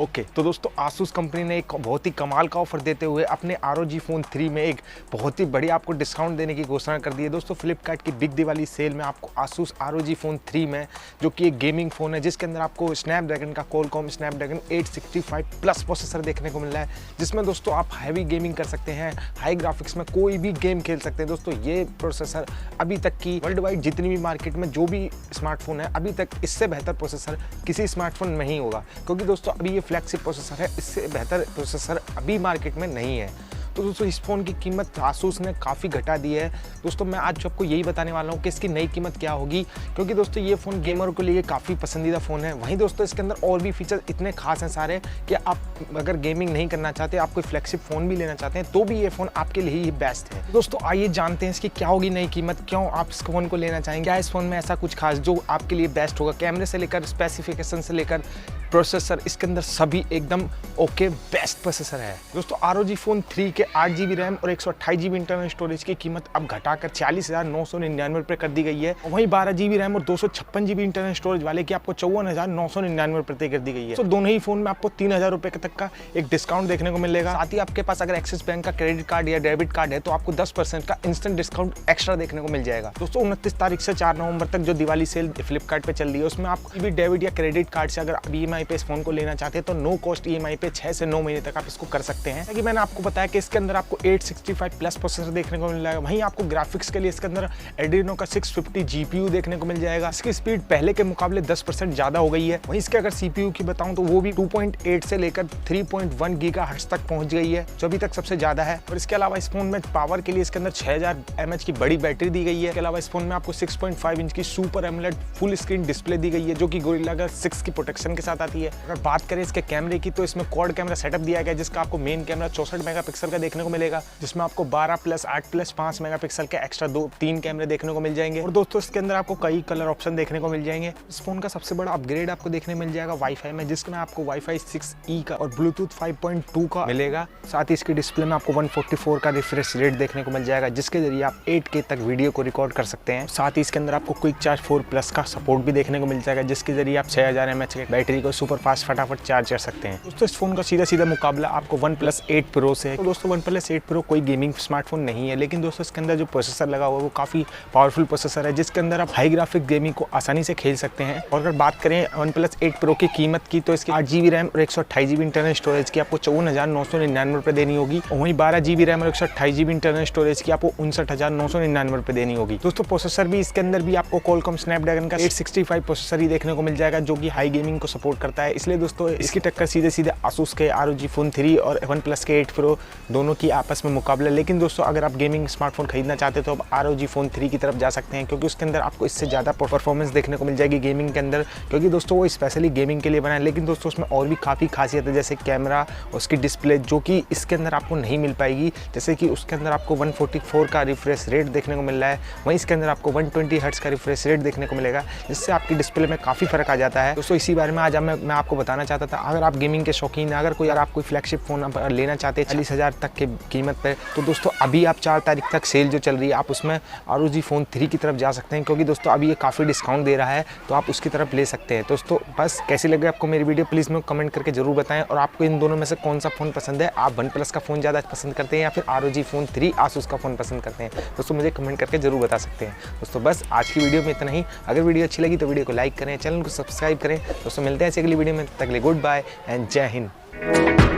Okay तो दोस्तों asus company ने एक बहुत ही कमाल का ऑफर देते हुए अपने ROG फ़ोन 3 में एक बहुत ही बढ़िया आपको डिस्काउंट देने की घोषणा कर दी है। दोस्तों फ्लिपकार्ट की बिग दिवाली सेल में आपको asus ROG फ़ोन 3 में जो कि एक गेमिंग फ़ोन है जिसके अंदर आपको स्नैपड्रैगन का Qualcomm Snapdragon 865 प्लस प्रोसेसर देखने को मिल रहा है, जिसमें दोस्तों आप हैवी गेमिंग कर सकते हैं, हाई ग्राफिक्स में कोई भी गेम खेल सकते हैं। दोस्तों ये प्रोसेसर अभी तक की वर्ल्ड वाइड जितनी भी मार्केट में जो भी स्मार्टफोन है अभी तक इससे बेहतर प्रोसेसर किसी स्मार्टफोन में नहीं होगा, क्योंकि दोस्तों अभी ये फ्लैगशिप प्रोसेसर है, इससे बेहतर प्रोसेसर अभी मार्केट में नहीं है। तो दोस्तों इस फ़ोन की कीमत asus ने काफ़ी घटा दी है। दोस्तों मैं आज आपको यही बताने वाला हूँ कि इसकी नई कीमत क्या होगी, क्योंकि दोस्तों ये फ़ोन गेमर के लिए काफ़ी पसंदीदा फ़ोन है। वहीं दोस्तों इसके अंदर और भी फीचर इतने खास हैं सारे कि आप अगर गेमिंग नहीं करना चाहते, आप कोई फ्लैगशिप फ़ोन भी लेना चाहते हैं तो भी ये फ़ोन आपके लिए ही बेस्ट है। दोस्तों आइए जानते हैं इसकी क्या होगी नई कीमत, क्यों आप इस फ़ोन को लेना चाहेंगे, क्या इस फ़ोन में ऐसा कुछ खास जो आपके लिए बेस्ट होगा। कैमरे से लेकर स्पेसिफिकेशन से लेकर प्रोसेसर इसके अंदर सभी एकदम ओके बेस्ट प्रोसेसर है। दोस्तों ROG फ़ोन 3 के 8GB रैम और 128GB इंटरनल स्टोरेज की कीमत अब घटाकर 40,999 रुपये कर दी गई है। वहीं 12GB रैम और 256GB इंटरनल स्टोरेज वाले की आपको 54,999 रुपये कर दी गई है। तो दोनों ही फ़ोन में आपको 3,000 रुपये तक का एक डिस्काउंट देखने को मिलेगा। साथ ही आपके पास अगर एक्सिस बैंक का क्रेडिट कार्ड या डेबिट कार्ड है तो आपको 10% का इंस्टेंट डिस्काउंट एक्स्ट्रा देखने को मिल जाएगा। दोस्तों 29 तारीख से 4 नवंबर तक जो दिवाली सेल फ्लिपकार्ट पे चल रही है उसमें आप भी डेबिट या क्रेडिट कार्ड से अगर EMI पे इस फोन को लेना चाहते हैं तो नो कॉस्ट EMI पे 6 से 9 महीने तक आप इसको कर सकते हैं। कि मैंने आपको बताया कि इसके अंदर आपको 865 प्लस प्रोसेसर देखने को मिल जाएगा। वहीं आपको ग्राफिक्स के लिए इसके अंदर एड्रीनो का 650 GPU देखने को मिल जाएगा। इसकी स्पीड पहले के मुकाबले 10% ज़्यादा हो गई है। वहीं इसके अगर CPU की बताऊं तो वो भी 2.8 से लेकर 3.1 GHz तक पहुंच गई है, जो अभी तक सबसे ज़्यादा है। और इसके अलावा इस फोन में पावर के लिए इसके अंदर 6000 mAh की बड़ी बैटरी दी गई है। इसके अलावा इस फोन में आपको 6.5 इंच की super AMOLED full screen display दी गई है जो कि गोरिल्ला ग्लास 6 की प्रोटेक्शन के साथ आती है। अगर बात करें इसके कैमरे की तो इसमें क्वाड कैमरा सेटअप दिया गया है, जिसका आपको मेन कैमरा 64 मेगापिक्सल का देखने को मिलेगा, जिसमें आपको 12+8+5 मेगापिक्सल के एक्स्ट्रा 2-3 कैमरे देखने को मिल जाएंगे। और दोस्तों इसके अंदर आपको कई कलर ऑप्शन देखने को मिल जाएंगे। इस फोन का सबसे बड़ा अपग्रेड आपको देखने मिल जाएगा वाईफाई में, जिसमें आपको वाईफाई 6E का और ब्लूटूथ 5.2 का मिलेगा। साथ ही इसकी डिस्प्ले में आपको 144 का रिफ्रेश रेट देखने को मिल जाएगा, जिसके जरिए आप 8K तक वीडियो को रिकॉर्ड कर सकते हैं। साथ ही इसके अंदर आपको क्विक चार्ज 4+ का सपोर्ट भी देखने को मिल जाएगा, जिसके जरिए आप 6000 mAh की बैटरी को सुपर फास्ट फटाफट चार्ज कर सकते हैं। दोस्तों इस फोन का सीधा मुकाबला आपको OnePlus 8 Pro से है। तो दोस्तों OnePlus 8 Pro कोई गेमिंग स्मार्टफोन नहीं है, लेकिन दोस्तों इसके अंदर जो प्रोसेसर लगा हुआ है वो काफ़ी पावरफुल प्रोसेसर है, जिसके अंदर आप हाई ग्राफिक गेमिंग को आसानी से खेल सकते हैं। और अगर बात करें OnePlus 8 Pro की कीमत की तो इसकी 8GB रैम और 128GB इंटरनल स्टोरेज की आपको 54,999 रुपये देनी होगी। और वहीं 12GB रैम और 128GB इंटरनल स्टोरेज की आपको 59,999 रुपये देनी होगी। दोस्तों प्रोसेसर भी इसके अंदर भी आपको Qualcomm Snapdragon का 865 प्रोसेसर ही देखने को मिल जाएगा, जो कि हाई गेमिंग को सपोर्ट करता है। इसलिए दोस्तों इसकी टक्कर सीधे asus के ROG फ़ोन 3 और OnePlus के 8 Pro दोनों की आपस में मुकाबला। लेकिन दोस्तों अगर आप गेमिंग स्मार्टफोन खरीदना चाहते हैं तो आप ROG फ़ोन 3 की तरफ जा सकते हैं, क्योंकि उसके अंदर आपको इससे ज़्यादा परफॉर्मेंस देखने को मिल जाएगी गेमिंग के अंदर, क्योंकि दोस्तों वो स्पेशली गेमिंग के लिए बना है। लेकिन दोस्तों उसमें और भी काफ़ी खासियत है, जैसे कैमरा, उसकी डिस्प्ले जो कि इसके अंदर आपको नहीं मिल पाएगी। जैसे कि उसके अंदर आपको 144 का रिफ्रेश रेट देखने को मिल रहा है, वहीं इसके अंदर आपको 120 हर्ट्ज का रिफ्रेश रेट देखने को मिलेगा, जिससे आपकी डिस्प्ले में काफ़ी फ़र्क आ जाता है। दोस्तों इसी बारे में आज मैं आपको बताना चाहता था। अगर आप गेमिंग के शौकीन हैं, अगर आप कोई फ्लैगशिप फ़ोन लेना चाहते हैं 40,000 तक के कीमत पे, तो दोस्तों अभी आप 4 तारीख तक सेल जो चल रही है आप उसमें ROG फ़ोन 3 की तरफ जा सकते हैं, क्योंकि दोस्तों अभी ये काफ़ी डिस्काउंट दे रहा है, तो आप उसकी तरफ ले सकते हैं। दोस्तों बस कैसी लगे आपको मेरी वीडियो प्लीज़ में कमेंट करके जरूर बताएं, और आपको इन दोनों में से कौन सा फ़ोन पसंद है, आप OnePlus का फ़ोन ज़्यादा पसंद करते हैं या फिर ROG फ़ोन 3 asus का फ़ोन पसंद करते हैं। दोस्तों मुझे कमेंट करके जरूर बता सकते हैं। दोस्तों बस आज की वीडियो में इतना ही। अगर वीडियो अच्छी लगी तो वीडियो को लाइक करें, चैनल को सब्सक्राइब करें। दोस्तों मिलते हैं ऐसी अगली वीडियो में, तक के लिए गुड बाय एंड जय हिंद।